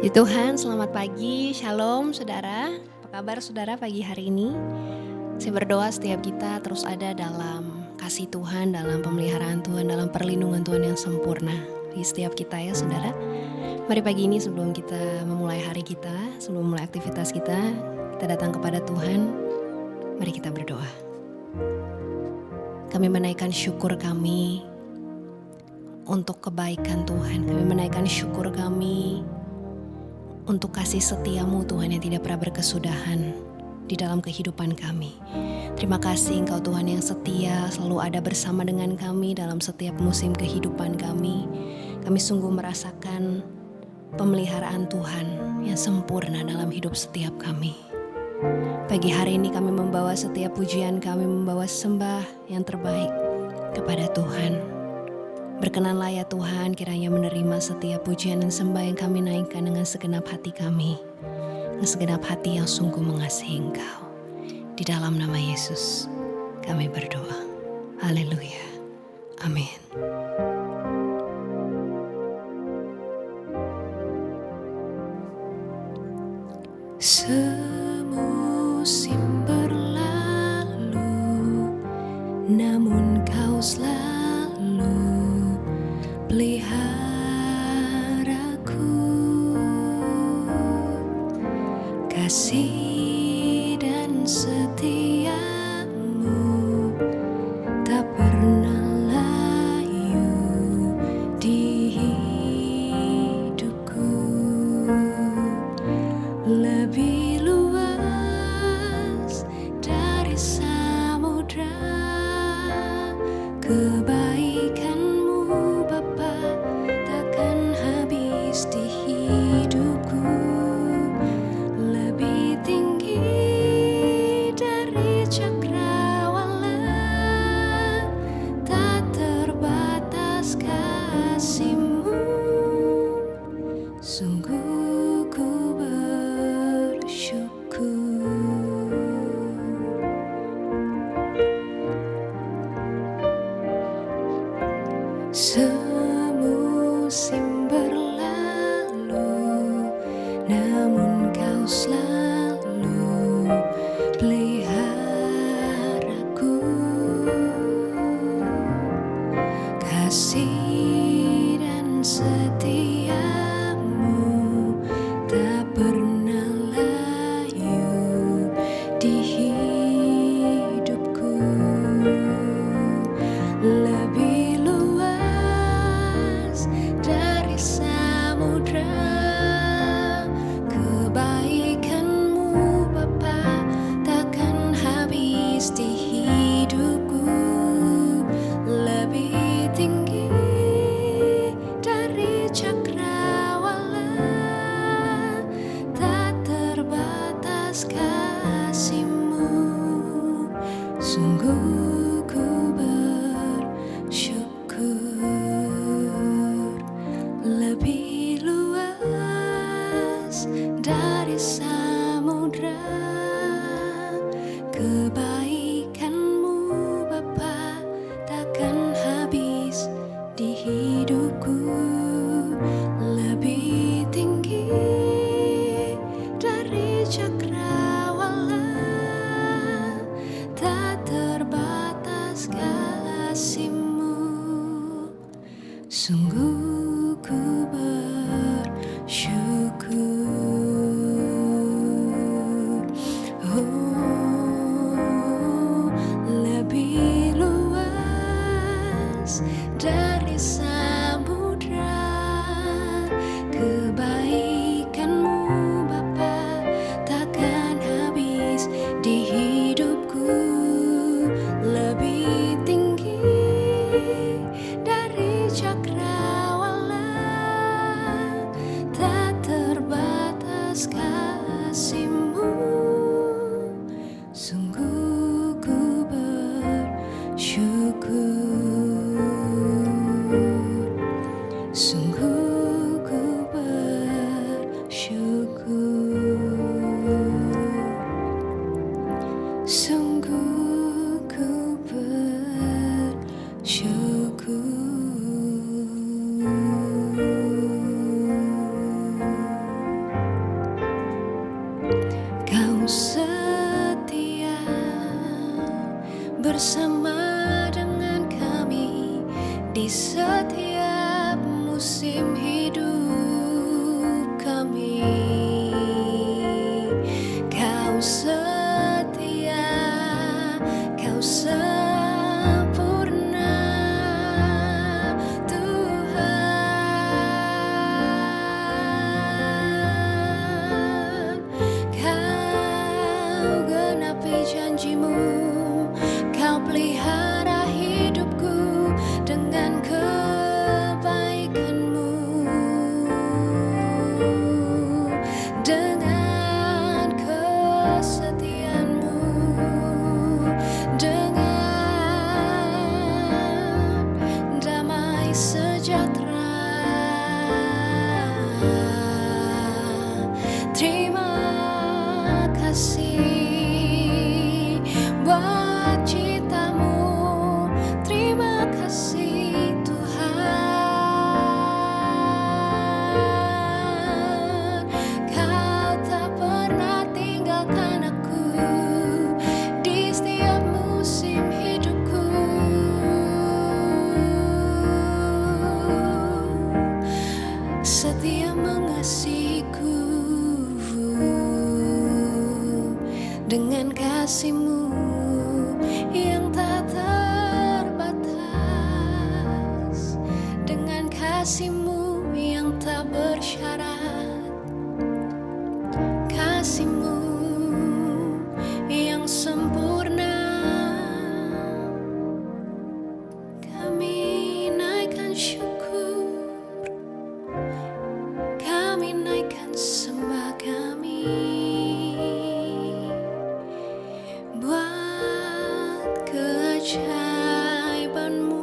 Ya Tuhan, selamat pagi, shalom saudara. Apa kabar saudara pagi hari ini? Saya berdoa setiap kita terus ada dalam kasih Tuhan, dalam pemeliharaan Tuhan, dalam perlindungan Tuhan yang sempurna di setiap kita ya saudara. Mari pagi ini sebelum kita memulai hari kita, sebelum memulai aktivitas kita datang kepada Tuhan. Mari kita berdoa. Kami menaikkan syukur kami untuk kebaikan Tuhan. Kami menaikkan syukur kami untuk kasih setiamu Tuhan yang tidak pernah berkesudahan di dalam kehidupan kami. Terima kasih Engkau Tuhan yang setia, selalu ada bersama dengan kami dalam setiap musim kehidupan kami. Kami sungguh merasakan pemeliharaan Tuhan yang sempurna dalam hidup setiap kami. Pagi hari ini kami membawa setiap pujian kami, membawa sembah yang terbaik kepada Tuhan. Berkenanlah ya Tuhan, kiranya menerima setiap pujian dan sembah yang kami naikkan dengan segenap hati kami, dengan segenap hati yang sungguh mengasihi Engkau. Di dalam nama Yesus kami berdoa. Haleluya. Amin. Semusim berlalu, namun Kau selalu peliharaku. Kasih dan setiamu tak pernah layu di hidupku. Lebih luas dari samudra kebaikanmu Bapa takkan habis di hidupku. Lebih tinggi dari cakrawala, tak terbatas kasih-Mu. Sungguh ku bersyukur. Semusim berlalu, namun Kau selalu peliharaku. Kasih dan setiamu tak pernah layu di hidupku. Lebih luas dari samudra kebaikan-Mu Bapa takkan habis di hidupku. Lebih tinggi dari cakrawala, tak terbatas kasih-Mu. Sungguh ku bersyukur. Lebih luas setia mengasihiku dengan kasih-Mu yang tak terbatas, dengan kasih-Mu yang tak bersyarat, kasih-Mu yang sempurna. Kami naikkan syukur, kami naikkan sembah kami buat keajaiban-Mu,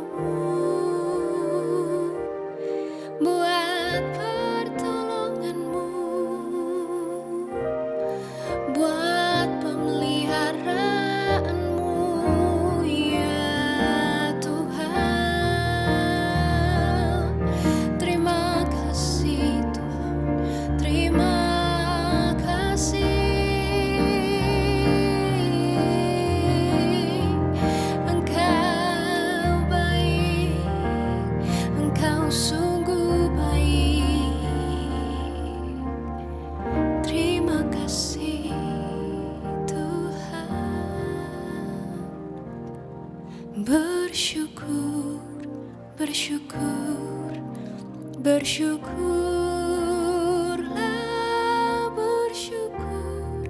buat pertolongan-Mu, buat pemeliharaan-Mu, ya Tuhan. Terima kasih Tuhan, terima kasih. Engkau baik, Engkau sungguh baik. Terima kasih Tuhan. Bersyukur, bersyukur, bersyukurlah, bersyukur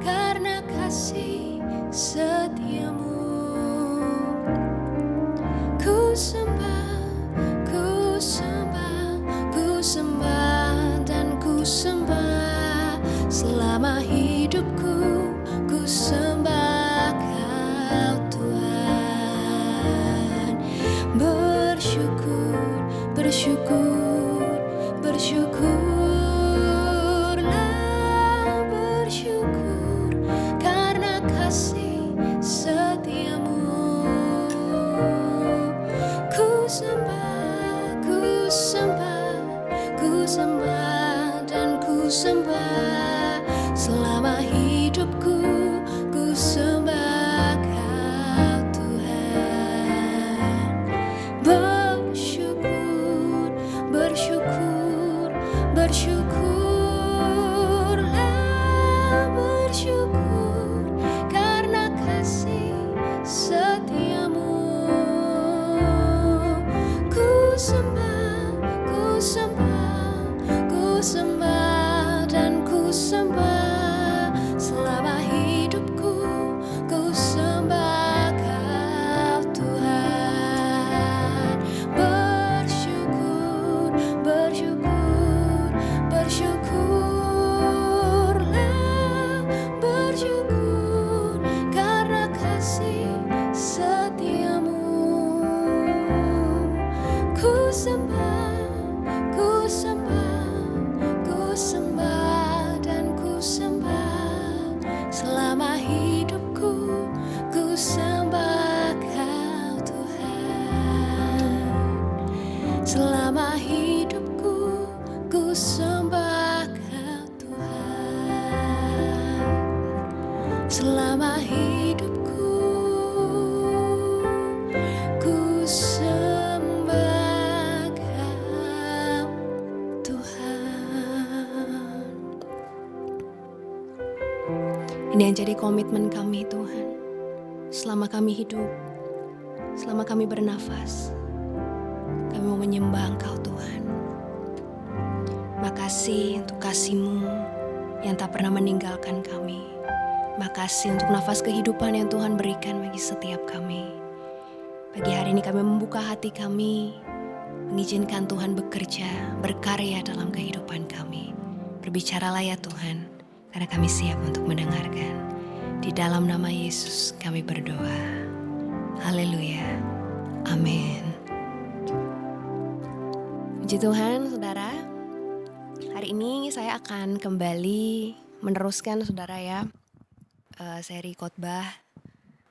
karena kasih setia-Mu. Ku sembah, ku sembah, ku sembah dan ku sembah selama hidupku. Ku sembah Kau Tuhan. Bersyukur, bersyukur, bersyukurlah, bersyukur karena kasih setia-Mu. Ku sembah, ku sembah, ku sembah dan ku sembah selama hidupku. Ku sembah Kau Tuhan. Bersyukur, bersyukur, bersyukurlah, bersyukur karena kasih setia-Mu. Ku sembah, ku sembah, ku sembah dan ku sembah selama hidupku. Ku sembah Kau Tuhan. Bersyukur, bersyukur, bersyukurlah, bersyukur karena kasih setia-Mu. Ku sembah, ku sembah, ku sembah dan ku sembah selama hidupku. Ku sembah Kau Tuhan. Selama hidupku, ku sembah Kau Tuhan. Selama hidupku, ku sembah Kau Tuhan. Ini yang jadi komitmen kami Tuhan. Selama kami hidup, selama kami bernafas, kami mau menyembah Engkau Tuhan. Makasih untuk kasih-Mu yang tak pernah meninggalkan kami. Makasih untuk nafas kehidupan yang Tuhan berikan bagi setiap kami. Pagi hari ini kami membuka hati kami, mengizinkan Tuhan bekerja, berkarya dalam kehidupan kami. Berbicaralah ya Tuhan, karena kami siap untuk mendengarkan. Di dalam nama Yesus kami berdoa. Haleluya. Amin. Puji Tuhan, saudara. Hari ini saya akan kembali meneruskan, saudara ya, seri khotbah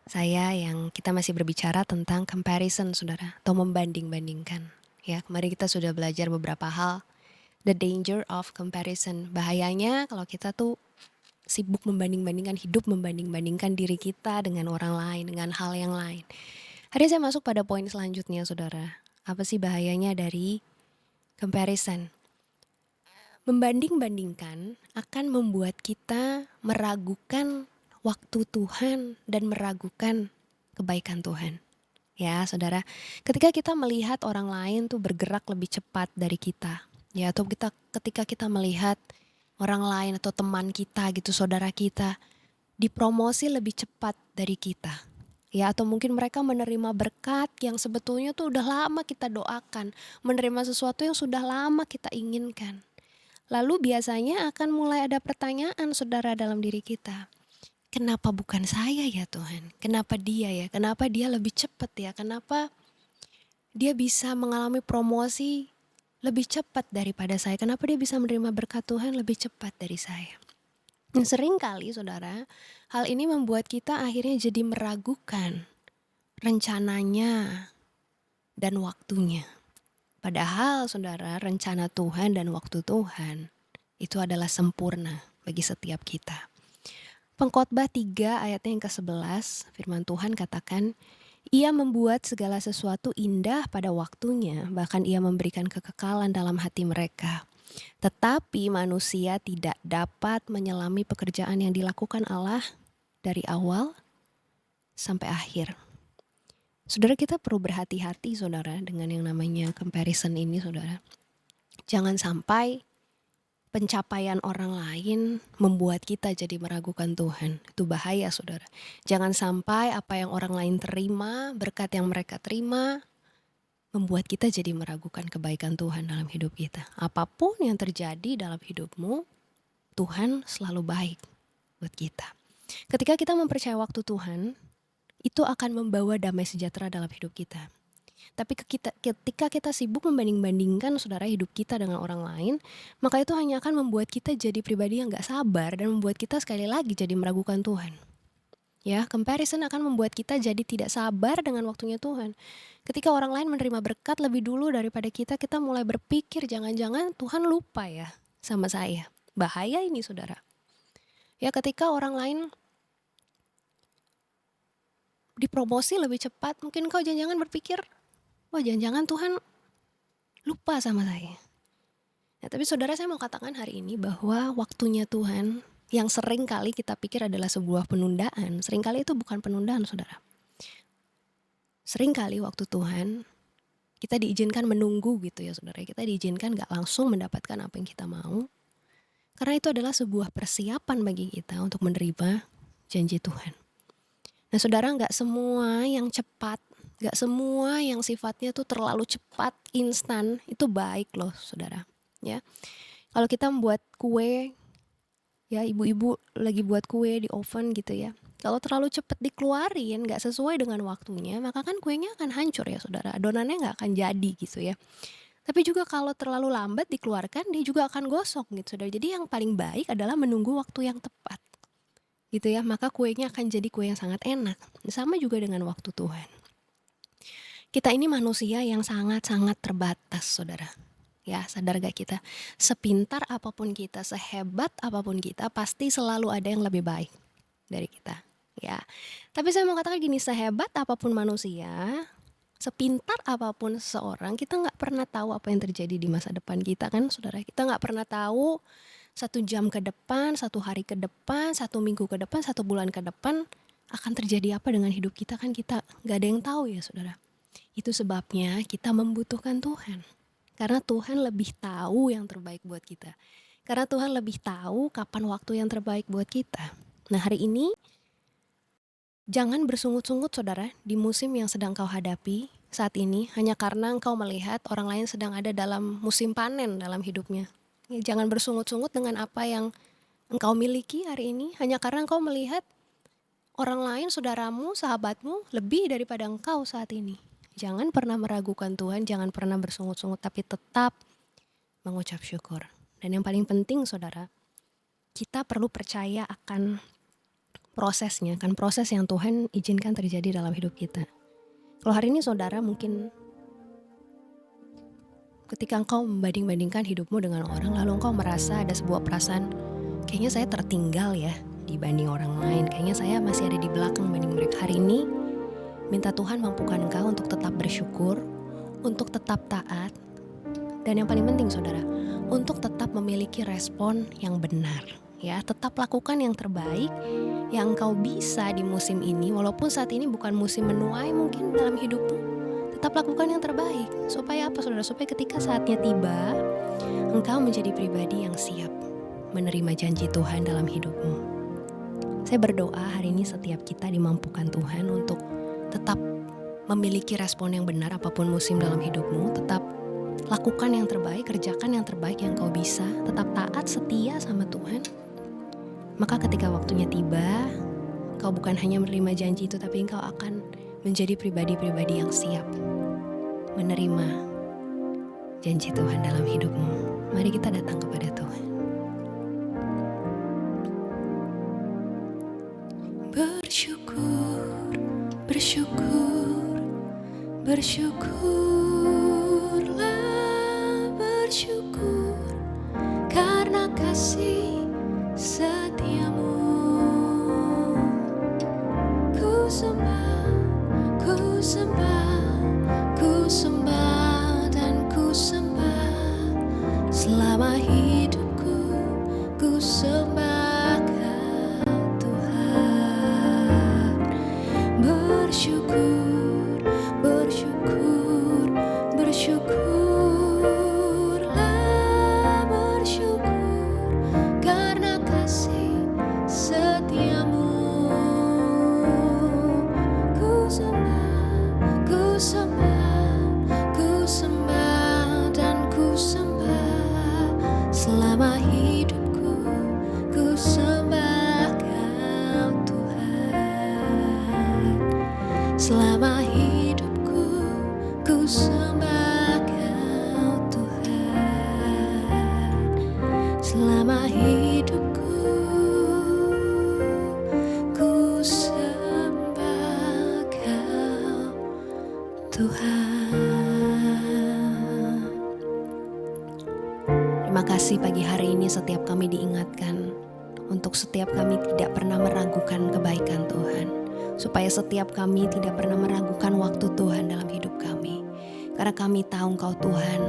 saya yang kita masih berbicara tentang comparison, saudara, atau membanding-bandingkan. Ya, kemarin kita sudah belajar beberapa hal, the danger of comparison. Bahayanya kalau kita tuh sibuk membanding-bandingkan hidup, membanding-bandingkan diri kita dengan orang lain, dengan hal yang lain. Hari ini saya masuk pada poin selanjutnya, saudara. Apa sih bahayanya dari comparison? Membanding-bandingkan akan membuat kita meragukan waktu Tuhan dan meragukan kebaikan Tuhan. Ya, saudara, ketika kita melihat orang lain tuh bergerak lebih cepat dari kita, ya, atau ketika kita melihat orang lain atau teman kita gitu, saudara kita dipromosi lebih cepat dari kita. Ya, atau mungkin mereka menerima berkat yang sebetulnya tuh udah lama kita doakan, menerima sesuatu yang sudah lama kita inginkan. Lalu biasanya akan mulai ada pertanyaan, saudara, dalam diri kita. Kenapa bukan saya ya Tuhan? Kenapa dia ya? Kenapa dia lebih cepat ya? Kenapa dia bisa mengalami promosi lebih cepat daripada saya? Kenapa dia bisa menerima berkat Tuhan lebih cepat dari saya? Dan sering kali, saudara, hal ini membuat kita akhirnya jadi meragukan rencananya dan waktunya. Padahal, saudara, rencana Tuhan dan waktu Tuhan itu adalah sempurna bagi setiap kita. Pengkhotbah 3 ayatnya yang ke-11, firman Tuhan katakan, Ia membuat segala sesuatu indah pada waktunya, bahkan Ia memberikan kekekalan dalam hati mereka. Tetapi manusia tidak dapat menyelami pekerjaan yang dilakukan Allah dari awal sampai akhir. Saudara, kita perlu berhati-hati, saudara, dengan yang namanya comparison ini, saudara. Jangan sampai pencapaian orang lain membuat kita jadi meragukan Tuhan. Itu bahaya, saudara. Jangan sampai apa yang orang lain terima, berkat yang mereka terima, membuat kita jadi meragukan kebaikan Tuhan dalam hidup kita. Apapun yang terjadi dalam hidupmu, Tuhan selalu baik buat kita. Ketika kita mempercayai waktu Tuhan, itu akan membawa damai sejahtera dalam hidup kita. Tapi ketika kita sibuk membanding-bandingkan, saudara, hidup kita dengan orang lain, maka itu hanya akan membuat kita jadi pribadi yang gak sabar dan membuat kita sekali lagi jadi meragukan Tuhan. Ya, comparison akan membuat kita jadi tidak sabar dengan waktunya Tuhan. Ketika orang lain menerima berkat lebih dulu daripada kita mulai berpikir jangan-jangan Tuhan lupa ya sama saya. Bahaya ini, saudara. Ya, ketika orang lain dipromosi lebih cepat, mungkin kau jangan-jangan berpikir, wah jangan-jangan Tuhan lupa sama saya. Ya, tapi saudara, saya mau katakan hari ini bahwa waktunya Tuhan yang sering kali kita pikir adalah sebuah penundaan, seringkali itu bukan penundaan, saudara. Seringkali waktu Tuhan kita diizinkan menunggu gitu ya, saudara. Kita diizinkan gak langsung mendapatkan apa yang kita mau, karena itu adalah sebuah persiapan bagi kita untuk menerima janji Tuhan. Nah, saudara, gak semua yang cepat, gak semua yang sifatnya tuh terlalu cepat, instan, itu baik loh, saudara. Ya, kalau kita membuat kue, ya, ibu-ibu lagi buat kue di oven gitu ya. Kalau terlalu cepat dikeluarin, gak sesuai dengan waktunya, maka kan kuenya akan hancur ya, saudara. Adonannya gak akan jadi gitu ya. Tapi juga kalau terlalu lambat dikeluarkan, dia juga akan gosong gitu, saudara. Jadi yang paling baik adalah menunggu waktu yang tepat gitu ya. Maka kuenya akan jadi kue yang sangat enak. Sama juga dengan waktu Tuhan. Kita ini manusia yang sangat-sangat terbatas, saudara. Ya, sadar gak kita? Sepintar apapun kita, sehebat apapun kita, pasti selalu ada yang lebih baik dari kita. Ya, tapi saya mau katakan gini, sehebat apapun manusia, sepintar apapun seseorang, kita gak pernah tahu apa yang terjadi di masa depan kita kan, saudara. Kita gak pernah tahu 1 jam ke depan, 1 hari ke depan, 1 minggu ke depan, 1 bulan ke depan akan terjadi apa dengan hidup kita, kan kita gak ada yang tahu ya, saudara. Itu sebabnya kita membutuhkan Tuhan. Karena Tuhan lebih tahu yang terbaik buat kita. Karena Tuhan lebih tahu kapan waktu yang terbaik buat kita. Nah, hari ini jangan bersungut-sungut, saudara, di musim yang sedang kau hadapi saat ini hanya karena engkau melihat orang lain sedang ada dalam musim panen dalam hidupnya. Ya, jangan bersungut-sungut dengan apa yang engkau miliki hari ini hanya karena engkau melihat orang lain, saudaramu, sahabatmu lebih daripada engkau saat ini. Jangan pernah meragukan Tuhan, jangan pernah bersungut-sungut, tapi tetap mengucap syukur. Dan yang paling penting, saudara, kita perlu percaya akan prosesnya, akan proses yang Tuhan izinkan terjadi dalam hidup kita. Kalau hari ini, saudara, mungkin ketika engkau membanding-bandingkan hidupmu dengan orang, lalu engkau merasa ada sebuah perasaan, kayaknya saya tertinggal ya dibanding orang lain, kayaknya saya masih ada di belakang banding mereka. Hari ini, minta Tuhan mampukan engkau untuk tetap bersyukur, untuk tetap taat, dan yang paling penting, saudara, untuk tetap memiliki respon yang benar. Ya, tetap lakukan yang terbaik yang engkau bisa di musim ini, walaupun saat ini bukan musim menuai mungkin dalam hidupmu. Tetap lakukan yang terbaik. Supaya apa, saudara? Supaya ketika saatnya tiba, engkau menjadi pribadi yang siap menerima janji Tuhan dalam hidupmu. Saya berdoa hari ini setiap kita dimampukan Tuhan untuk tetap memiliki respon yang benar apapun musim dalam hidupmu. Tetap lakukan yang terbaik, kerjakan yang terbaik yang kau bisa. Tetap taat, setia sama Tuhan. Maka ketika waktunya tiba, kau bukan hanya menerima janji itu, tapi engkau akan menjadi pribadi-pribadi yang siap menerima janji Tuhan dalam hidupmu. Mari kita datang kepada Tuhan. Bersyukur, bersyukur, bersyukurlah, bersyukur karena kasih setiamu. Ku sembah, ku sembah, ku sembah dan ku sembah selama hidupku. Ku sembah Kau Tuhan. Bersyukur, bersyukur, bersyukurlah, bersyukur karena kasih setiamu. Ku sembah, ku sembah, ku sembah dan ku sembah selama hidupku. Ku sembah Kau Tuhan. Selama hidupku, ku sembah Kau Tuhan. Selama hidupku, ku sembah Kau Tuhan. Terima kasih pagi hari ini setiap kami diingatkan untuk setiap kami tidak pernah meragukan kebaikan Tuhan. Supaya setiap kami tidak pernah meragukan waktu Tuhan dalam hidup kami. Karena kami tahu Engkau Tuhan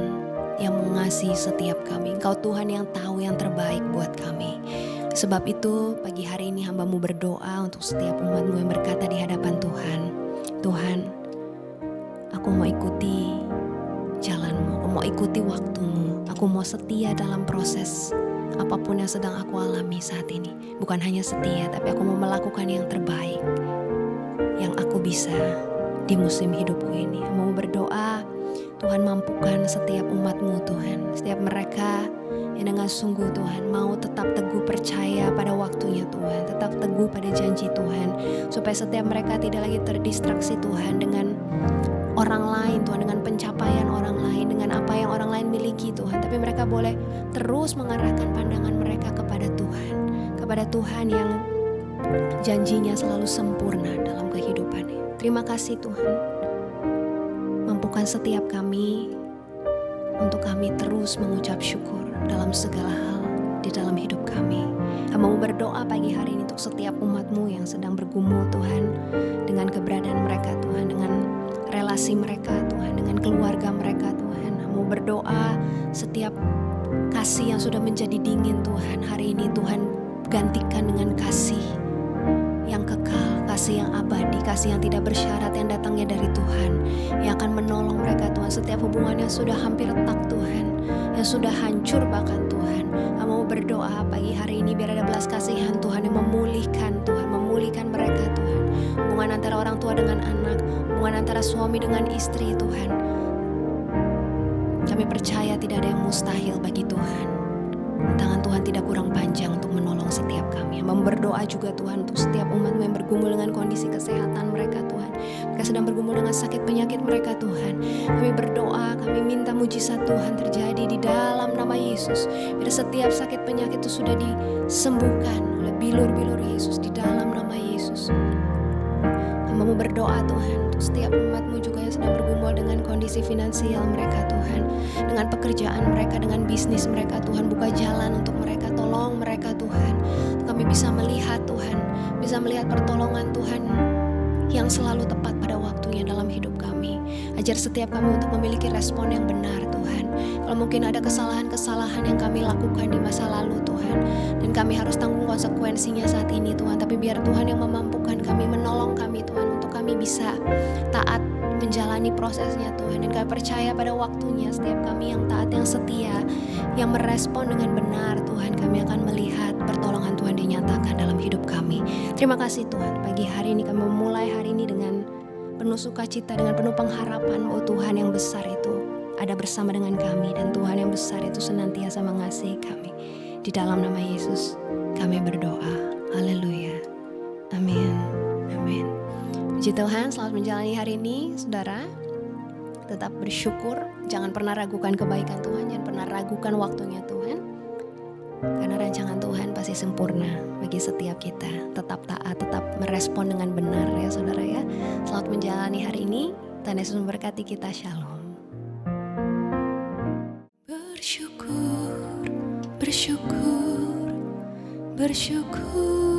yang mengasihi setiap kami. Engkau Tuhan yang tahu yang terbaik buat kami. Sebab itu pagi hari ini hamba-Mu berdoa untuk setiap umat-Mu yang berkata di hadapan Tuhan. Tuhan, aku mau ikuti jalan-Mu, aku mau ikuti waktu-Mu. Aku mau setia dalam proses apapun yang sedang aku alami saat ini. Bukan hanya setia, tapi aku mau melakukan yang terbaik yang aku bisa di musim hidupku ini. Mau berdoa, Tuhan mampukan setiap umat-Mu Tuhan. Setiap mereka yang dengan sungguh Tuhan mau tetap teguh percaya pada waktunya Tuhan. Tetap teguh pada janji Tuhan. Supaya setiap mereka tidak lagi terdistraksi Tuhan dengan orang lain Tuhan, dengan pencapaian orang lain, dengan apa yang orang lain miliki Tuhan. Tapi mereka boleh terus mengarahkan pandangan mereka kepada Tuhan. Kepada Tuhan yang janjinya selalu sempurna dalam kehidupannya. Terima kasih Tuhan. Mampukan setiap kami untuk kami terus mengucap syukur dalam segala hal di dalam hidup kami. Hamba mau berdoa pagi hari ini untuk setiap umat-Mu yang sedang bergumul Tuhan dengan keberadaan mereka Tuhan, dengan relasi mereka Tuhan, dengan keluarga mereka Tuhan. Hamba mau berdoa setiap kasih yang sudah menjadi dingin Tuhan, hari ini Tuhan gantikan dengan kasih yang kekal, kasih yang abadi, kasih yang tidak bersyarat yang datangnya dari Tuhan, yang akan menolong mereka Tuhan. Setiap hubungan yang sudah hampir retak Tuhan, yang sudah hancur bahkan Tuhan, mau berdoa pagi hari ini biar ada belas kasihan Tuhan yang memulihkan Tuhan, memulihkan mereka Tuhan. Hubungan antara orang tua dengan anak, hubungan antara suami dengan istri Tuhan. Kami percaya tidak ada yang mustahil bagi Tuhan. Tangan Tuhan tidak kurang panjang untuk menolong setiap kami. Berdoa juga Tuhan untuk setiap umat-Mu yang bergumul dengan kondisi kesehatan mereka Tuhan. Mereka sedang bergumul dengan sakit penyakit mereka Tuhan. Kami berdoa, kami minta mujizat Tuhan terjadi di dalam nama Yesus. Biar setiap sakit penyakit itu sudah disembuhkan oleh bilur-bilur Yesus di dalam nama Yesus. Hamba mau berdoa Tuhan untuk setiap umat-Mu juga yang sedang bergumul dengan kondisi finansial mereka Tuhan, dengan pekerjaan mereka, dengan bisnis mereka Tuhan. Buka jalan untuk mereka, tolong mereka Tuhan. Kami bisa melihat Tuhan, bisa melihat pertolongan Tuhan yang selalu tepat pada waktunya dalam hidup kami. Ajar setiap kami untuk memiliki respon yang benar Tuhan. Kalau mungkin ada kesalahan-kesalahan yang kami kami lakukan di masa lalu Tuhan. Dan kami harus tanggung konsekuensinya saat ini Tuhan. Tapi biar Tuhan yang memampukan kami, menolong kami Tuhan, untuk kami bisa taat menjalani prosesnya Tuhan. Dan kami percaya pada waktunya setiap kami yang taat, yang setia, yang merespon dengan benar Tuhan, kami akan melihat pertolongan Tuhan dinyatakan dalam hidup kami. Terima kasih Tuhan, pagi hari ini kami memulai hari ini dengan penuh sukacita, dengan penuh pengharapan bahwa Tuhan yang besar itu ada bersama dengan kami. Dan Tuhan yang besar itu senantiasa mengasihi kami. Di dalam nama Yesus kami berdoa. Haleluya. Amin. Amin. Puji Tuhan, selamat menjalani hari ini saudara. Tetap bersyukur, jangan pernah ragukan kebaikan Tuhan, jangan pernah ragukan waktunya Tuhan. Karena rancangan Tuhan pasti sempurna bagi setiap kita. Tetap taat, tetap merespon dengan benar ya saudara ya. Selamat menjalani hari ini. Tuhan Yesus memberkati kita. Shalom. Bersyukur, bersyukur, bersyukur.